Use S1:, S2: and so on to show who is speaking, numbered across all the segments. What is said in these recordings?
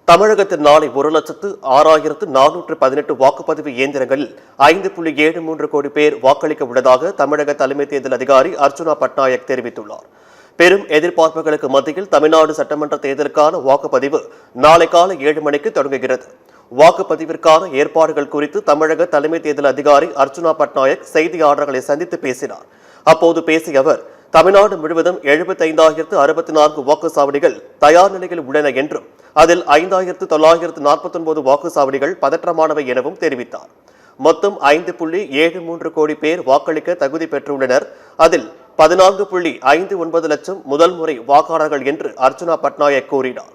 S1: தமிழகத்தில் நாளை 1,06,418 வாக்குப்பதிவு இயந்திரங்களில் 5.73 கோடி பேர் வாக்களிக்க உள்ளதாக தமிழக தலைமை தேர்தல் அதிகாரி அர்ச்சுனா பட்நாயக் தெரிவித்துள்ளார். பெரும் எதிர்பார்ப்புகளுக்கு மத்தியில் தமிழ்நாடு சட்டமன்ற தேர்தலுக்கான வாக்குப்பதிவு நாளை காலை 7 மணிக்கு தொடங்குகிறது. வாக்குப்பதிவிற்கான ஏற்பாடுகள் குறித்து தமிழக தலைமை தேர்தல் அதிகாரி அர்ச்சுனா பட்நாயக் செய்தியாளர்களை சந்தித்து பேசினார். அப்போது பேசிய அவர், தமிழ்நாடு முழுவதும் 75,064 வாக்குச்சாவடிகள் தயார் நிலையில் உள்ளன என்றும் அதில் 5,949 வாக்குச்சாவடிகள் பதற்றமானவை எனவும் தெரிவித்தார். மொத்தம் 5.73 கோடி பேர் வாக்களிக்க தகுதி பெற்றுள்ளனர். அதில் 14.59 லட்சம் முதல் முறை வாக்காளர்கள் என்று அர்ச்சுனா பட்நாயக் கூறினார்.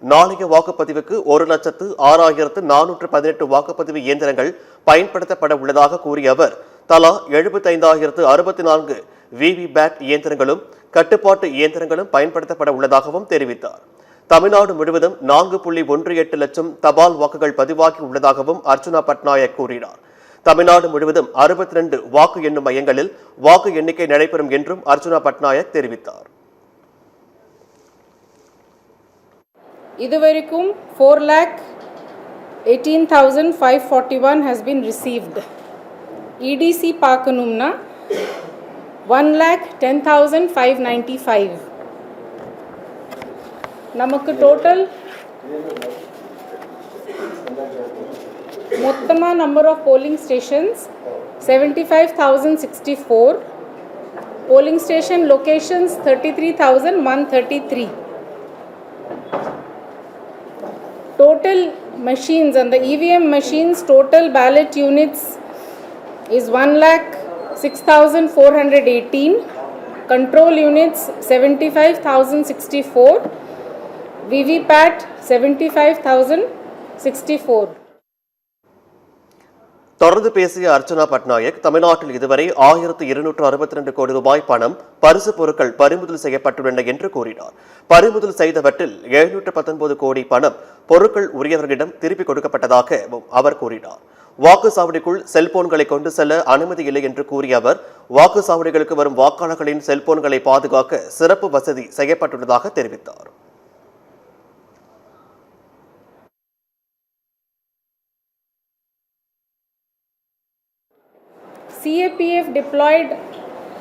S1: நாளைய வாக்குப்பதிவுக்கு 1,06,418 வாக்குப்பதிவு இயந்திரங்கள் பயன்படுத்தப்பட உள்ளதாக கூறிய அவர், தலா 75,064 விவிபேட் இயந்திரங்களும் கட்டுப்பாட்டு இயந்திரங்களும் பயன்படுத்தப்பட உள்ளதாகவும் தெரிவித்தார். தமிழ்நாடு முழுவதும் 4.18 லட்சம் தபால் வாக்குகள் பதிவாகி உள்ளதாகவும் அர்ச்சுனா பட்நாயக் கூறினார். தமிழ்நாடு முழுவதும் 62 வாக்கு எண்ணும் மையங்களில் வாக்கு எண்ணிக்கை நடைபெறும் என்றும் அர்ச்சுனா பட்நாயக் தெரிவித்தார்.
S2: இதுவரைக்கும் 4,18,541 has been received. EDC பார்க்கணும்னா 1,10,595. நமக்கு டோட்டல் மொத்தமாக number of polling stations 75,064. Polling station locations 33,133. Total machines and the EVM machines, total ballot units is 1,06,418. Control units 75,064. VVPAT 75,064.
S1: தொடர்ந்து பேசிய அர்ச்சுனா பட்நாயக், தமிழ்நாட்டில் இதுவரை 1,262 கோடி ரூபாய் பணம் பரிசு பொருட்கள் பறிமுதல் செய்யப்பட்டுள்ளன என்று கூறினார். பறிமுதல் செய்தவற்றில் 719 கோடி பணம் பொருட்கள் உரியவர்களிடம் திருப்பிக் கொடுக்கப்பட்டதாக அவர் கூறினார். வாக்குச்சாவடிக்குள் செல்போன்களை கொண்டு செல்ல அனுமதி இல்லை என்று கூறிய அவர், வாக்குச்சாவடிகளுக்கு வரும் வாக்காளர்களின் செல்போன்களை பாதுகாக்க சிறப்பு வசதி செய்யப்பட்டுள்ளதாக தெரிவித்தார்.
S2: CAPF deployed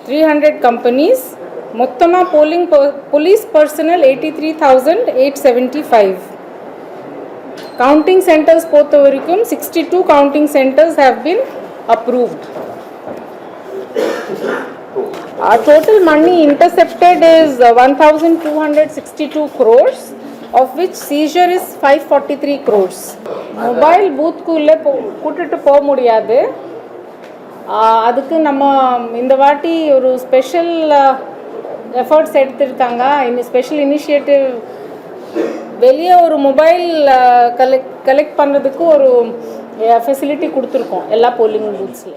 S2: 300 companies. மொத்தமாக police personnel 83,875. Counting centers பொறுத்த வரைக்கும் 62 counting centers have been approved. Our total money intercepted is 1,262 crores, of which seizure is 543 crores. Mobile booth குள்ளே கூட்டிட்டு போக முடியாது. அதுக்கு நம்ம இந்த வாட்டி ஒரு ஸ்பெஷல் எஃபர்ட்ஸ் எடுத்திருக்காங்க. இந்த ஸ்பெஷல் இனிஷியேட்டிவ் வெளியே ஒரு மொபைல் கலெக்ட் பண்ணுறதுக்கு ஒரு ஃபெசிலிட்டி கொடுத்துருக்கோம் எல்லா போலிங் பூத்ஸ்ல.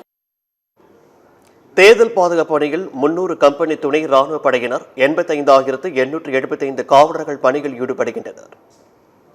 S1: தேர்தல் பாதுகாப்பு பணியில் 300 கம்பெனி துணை ராணுவ படையினர் 85,875 காவலர்கள் பணியில் ஈடுபடுகின்றனர்.